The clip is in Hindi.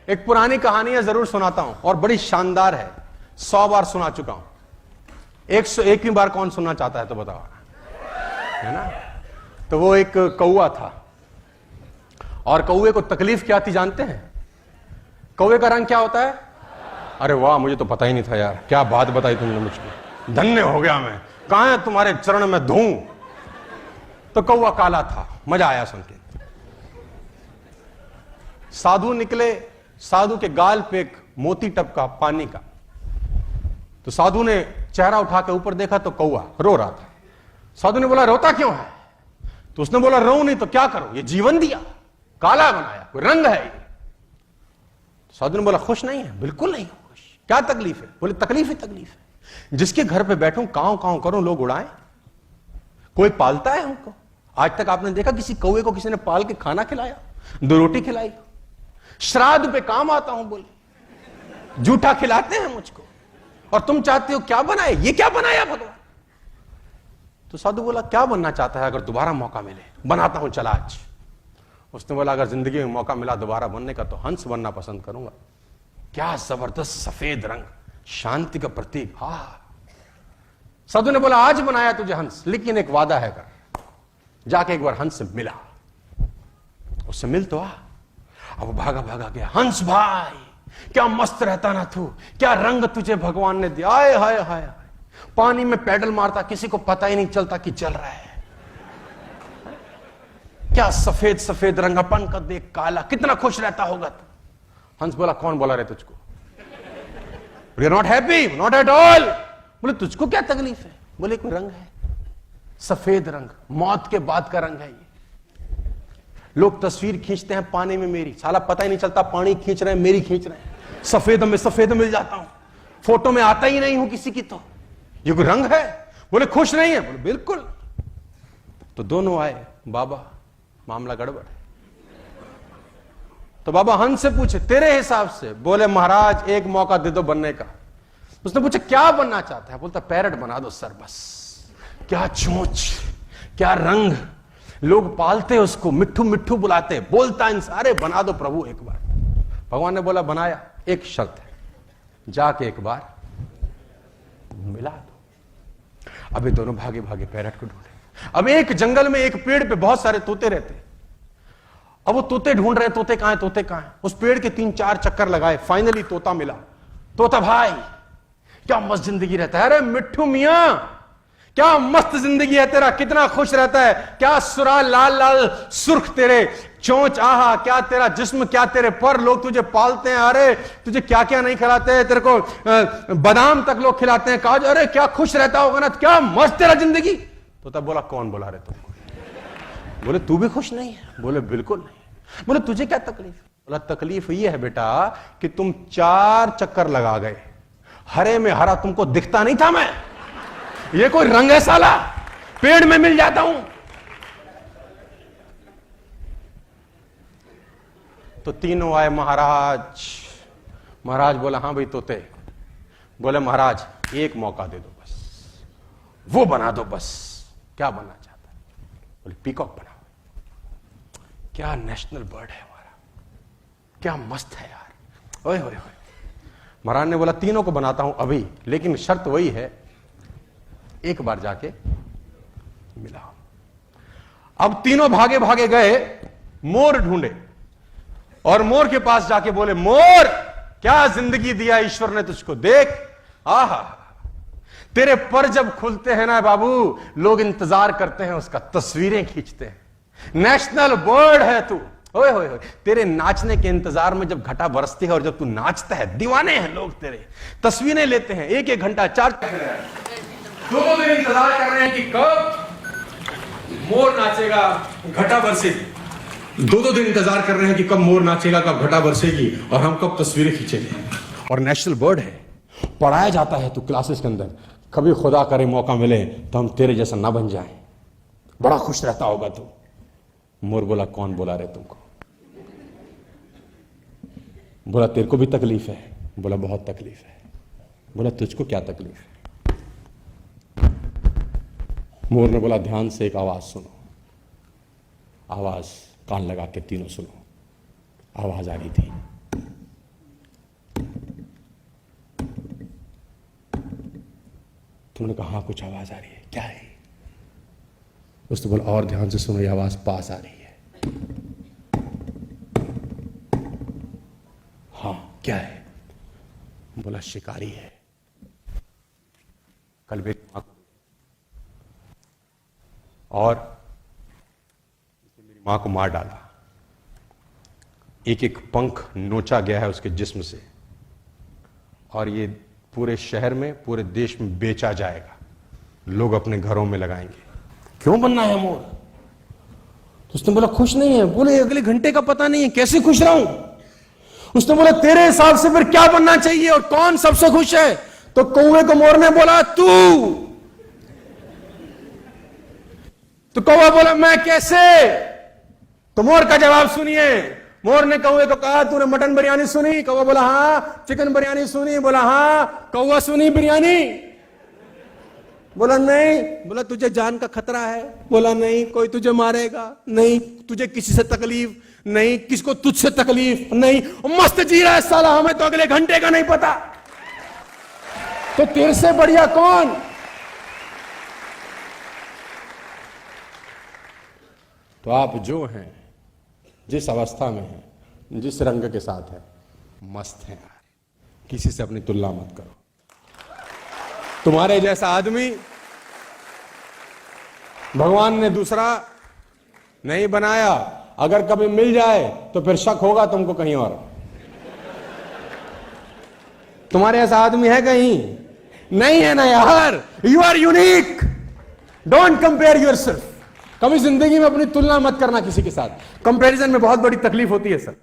एक पुरानी कहानी है, जरूर सुनाता हूं और बड़ी शानदार है, 100 बार सुना चुका हूं। 101वीं बार कौन सुनना चाहता है तो बताओ, है ना। तो वो एक कौआ था और कौए को तकलीफ क्या थी जानते हैं? कौए का रंग क्या होता है? अरे वाह, मुझे तो पता ही नहीं था यार, क्या बात बताई तुमने मुझको, धन्य हो गया मैं, कहां है तुम्हारे चरण में धूं। तो कौआ काला था, मजा आया सुन के। साधु निकले, साधु के गाल पे एक मोती टपका पानी का। तो साधु ने चेहरा उठा के ऊपर देखा तो कौआ रो रहा था। साधु ने बोला रोता क्यों है? तो उसने बोला रो नहीं तो क्या करो, ये जीवन दिया, काला बनाया, कोई रंग है ये। साधु ने बोला खुश नहीं है? बिल्कुल नहीं खुश। क्या तकलीफ है? बोले तकलीफ ही तकलीफ है, जिसके घर पे बैठूं कांव कांव करूं लोग उड़ाएं, कोई पालता है हमको? आज तक आपने देखा किसी कौए को किसी ने पाल के खाना खिलाया, 2 रोटी खिलाई? श्राद्ध पे काम आता हूं बोले, जूठा खिलाते हैं मुझको, और तुम चाहते हो क्या बनाए, ये क्या बनाया भगवान? तो साधु बोला क्या बनना चाहता है? अगर दोबारा मौका मिले बनाता हूं, चला आज। उसने बोला अगर जिंदगी में मौका मिला दोबारा बनने का तो हंस बनना पसंद करूंगा। क्या जबरदस्त सफेद रंग, शांति का प्रतीक। हा। साधु ने बोला आज बनाया तुझे हंस, लेकिन एक वादा है कर, जाके एक बार हंस से मिला, उससे मिल तो आ। अब भागा भागा गया, हंस भाई क्या मस्त रहता ना तू, क्या रंग तुझे भगवान ने दिया, हाय हाय हाय, पानी में पैडल मारता किसी को पता ही नहीं चलता कि चल रहा है, क्या सफेद सफेद रंग, अपन का देख काला, कितना खुश रहता होगा तू। हंस बोला कौन बोला रे तुझको, you are not happy? Not at all. बोले तुझको क्या तकलीफ है? बोले कोई रंग है, सफेद रंग, मौत के बाद का रंग है ये। लोग तस्वीर खींचते हैं पानी में मेरी, साला पता ही नहीं चलता पानी खींच रहे हैं मेरी खींच रहे हैं, सफेद में सफेद मिल जाता हूं, फोटो में आता ही नहीं हूं किसी की। तो ये कोई रंग है? बोले खुश नहीं है? बोले बिल्कुल। तो दोनों आए, बाबा मामला गड़बड़ है। तो बाबा हंस से पूछे तेरे हिसाब से? बोले महाराज एक मौका दे दो बनने का। उसने पूछा क्या बनना चाहता है? बोलता पैरट बना दो सर बस। क्या चोंच, क्या रंग, लोग पालते उसको, मिट्ठू मिट्ठू बुलाते, बोलता इन सारे, बना दो प्रभु एक बार। भगवान ने बोला बनाया, एक शर्त है, जाके एक बार मिला दो। अभी दोनों भागे भागे पैरट को ढूंढे। अब एक जंगल में एक पेड़ पे बहुत सारे तोते रहते, अब वो तोते ढूंढ रहे, तोते कहां है, तोते कहां है। उस पेड़ के 3-4 चक्कर लगाए, फाइनली तोता मिला। तोता भाई क्या मस्त जिंदगी रहता है, अरे मिट्ठू मियां क्या मस्त जिंदगी है तेरा, कितना खुश रहता है, क्या सुरा लाल लाल सुर्ख तेरे चोंच, आहा क्या तेरा जिस्म, क्या तेरे पर, लोग तुझे पालते हैं, अरे तुझे क्या क्या नहीं खिलाते हैं, तेरे को बादाम तक लोग खिलाते हैं, काजू, अरे क्या खुश रहता होगा ना, क्या मस्त तेरा जिंदगी। तो तब बोला कौन बोला रे तुमको? बोले तू भी खुश नहीं है? बोले बिल्कुल नहीं। बोले तुझे क्या तकलीफ? बोला तकलीफ ये है बेटा कि तुम 4 चक्कर लगा गए, हरे में हरा तुमको दिखता नहीं था मैं, ये कोई रंग है साला, पेड़ में मिल जाता हूं। तो तीनों आए महाराज। महाराज बोला हाँ भाई तोते। बोले महाराज एक मौका दे दो बस, वो बना दो बस। क्या बनना चाहता है? बोले पीकॉक बनाओ। क्या नेशनल बर्ड है हमारा, क्या मस्त है यार, ओए होए होए। महाराज ने बोला तीनों को बनाता हूं अभी, लेकिन शर्त वही है एक बार जाके मिला। अब तीनों भागे भागे गए, मोर ढूंढे और मोर के पास जाके बोले मोर क्या जिंदगी दिया ईश्वर ने तुझको, देख आहा तेरे पर जब खुलते हैं ना बाबू, लोग इंतजार करते हैं उसका, तस्वीरें खींचते हैं, नेशनल बर्ड है तू, ओए होए होए। तेरे नाचने के इंतजार में जब घटा बरसती है और जब तू नाचता है, दीवाने हैं लोग तेरे, तस्वीरें लेते हैं 1-1 घंटा 4 दोनों दिन इंतजार कर रहे हैं कि कब मोर नाचेगा, घटा बरसेगी। 2-2 दिन इंतजार कर रहे हैं कि कब मोर नाचेगा, कब घटा बरसेगी और हम कब तस्वीरें खींचेंगे। और नेशनल बर्ड है, पढ़ाया जाता है तू क्लासेस के अंदर, कभी खुदा करे मौका मिले तो हम तेरे जैसा ना बन जाएं, बड़ा खुश रहता होगा तू। मोर बोला कौन बोला रे तुमको? बोला तेरे को भी तकलीफ है? बोला बहुत तकलीफ है। बोला तुझको क्या तकलीफ है? मोर ने बोला ध्यान से एक आवाज सुनो। आवाज कान लगा के तीनों सुनो। आवाज आ रही थी तुमने कहा हाँ कुछ आवाज आ रही है, क्या है? उसने बोला और ध्यान से सुनो, ये आवाज पास आ रही है। हाँ क्या है? बोला शिकारी है, कल मेरी मां को और मेरी मां को मार डाला, एक एक पंख नोचा गया है उसके जिस्म से, और ये पूरे शहर में, पूरे देश में बेचा जाएगा, लोग अपने घरों में लगाएंगे। क्यों बनना है मोर? तो उसने बोला खुश नहीं है। बोले अगले घंटे का पता नहीं है, कैसे खुश रहूं? उसने बोला तेरे हिसाब से फिर क्या बनना चाहिए और कौन सबसे खुश है? तो कौवे को मोर ने बोला तू। तो कौवा बोला मैं कैसे? तो मोर का जवाब सुनिए। मोर ने कौवे को कहा तूने मटन बिरयानी सुनी? कौवा बोला हाँ। चिकन बिरयानी सुनी? बोला हाँ। कौवा सुनी बिरयानी? बोला नहीं। बोला तुझे जान का खतरा है? बोला नहीं। कोई तुझे मारेगा? नहीं। तुझे किसी से तकलीफ? नहीं। किसको तुझसे तकलीफ? नहीं। मस्त जी रहा है साला, हमें तो अगले घंटे का नहीं पता। तो तेरे से बढ़िया कौन? तो आप जो हैं, जिस अवस्था में हैं, जिस रंग के साथ है, मस्त हैं यार, किसी से अपनी तुलना मत करो। तुम्हारे जैसा आदमी भगवान ने दूसरा नहीं बनाया। अगर कभी मिल जाए तो फिर शक होगा तुमको कहीं और। तुम्हारे ऐसा आदमी है कहीं? नहीं है ना यार। You are unique. Don't compare yourself. कभी जिंदगी में अपनी तुलना मत करना किसी के साथ। कंपैरिजन में बहुत बड़ी तकलीफ होती है सर।